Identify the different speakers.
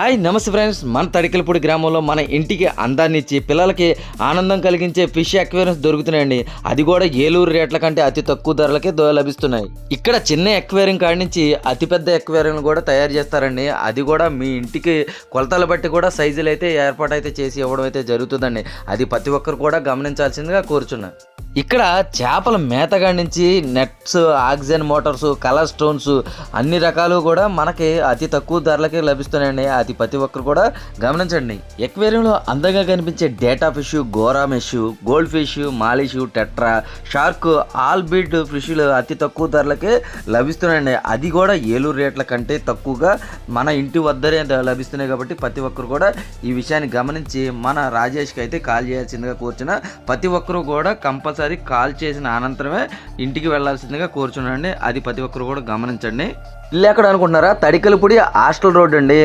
Speaker 1: Hi నమస్తే friends, మన తడికలపూడి గ్రామంలో మన ఇంటికి అందాన్ని ఇచ్చి పిల్లలకి ఆనందం కలిగించే ఫిష్ అక్వేరియంస్ దొరుకుతున్నాయండి. అది కూడా ఏలూరు రేట్ల కంటే అతి తక్కువ ధరలకే లభిస్తున్నాయి. ఇక్కడ చిన్న అక్వేరియం కాడి నుంచి అతిపెద్ద అక్వేరియం కూడా తయారు చేస్తారండి. అది కూడా మీ ఇంటికి కొలతలు బట్టి కూడా సైజులు అయితే ఏర్పాటు అయితే చేసి ఇవ్వడం అయితే జరుగుతుందండి. అది ప్రతి ఒక్కరు కూడా గమనించాల్సిందిగా కోరుచున్నాను. ఇక్కడ చేపల మేతగాడి నుంచి nets, oxygen Motors, colour stones అన్ని రకాలు కూడా మనకి అతి తక్కువ ధరలకే లభిస్తున్నాయండి. అది ప్రతి ఒక్కరు కూడా గమనించండి. ఎక్వేరియంలో అందంగా కనిపించే డేటా ఫిష్, గోరా మెష్, గోల్డ్ ఫిష్, మాలిష్, టెట్రా, షార్క్, ఆల్ బీడ్ ఫిష్లు అతి తక్కువ ధరలకే లభిస్తున్నాయండి. అది కూడా ఏలూరు రేట్ల కంటే తక్కువగా మన ఇంటి వద్దనే లభిస్తున్నాయి. కాబట్టి ప్రతి ఒక్కరు కూడా ఈ విషయాన్ని గమనించి మన రాజేష్కి అయితే కాల్ చేయాల్సిందిగా కోరుచున్న ప్రతి ఒక్కరు కూడా కంపల్సరీ కాల్ చేసిన అనంతరమే ఇంటికి వెళ్లాల్సిందిగా కోరుచున్నాండి. అది ప్రతి ఒక్కరు కూడా గమనించండి. ఇల్లు ఎక్కడ అనుకుంటున్నారా? తడికలపూడి హాస్టల్ రోడ్ అండి.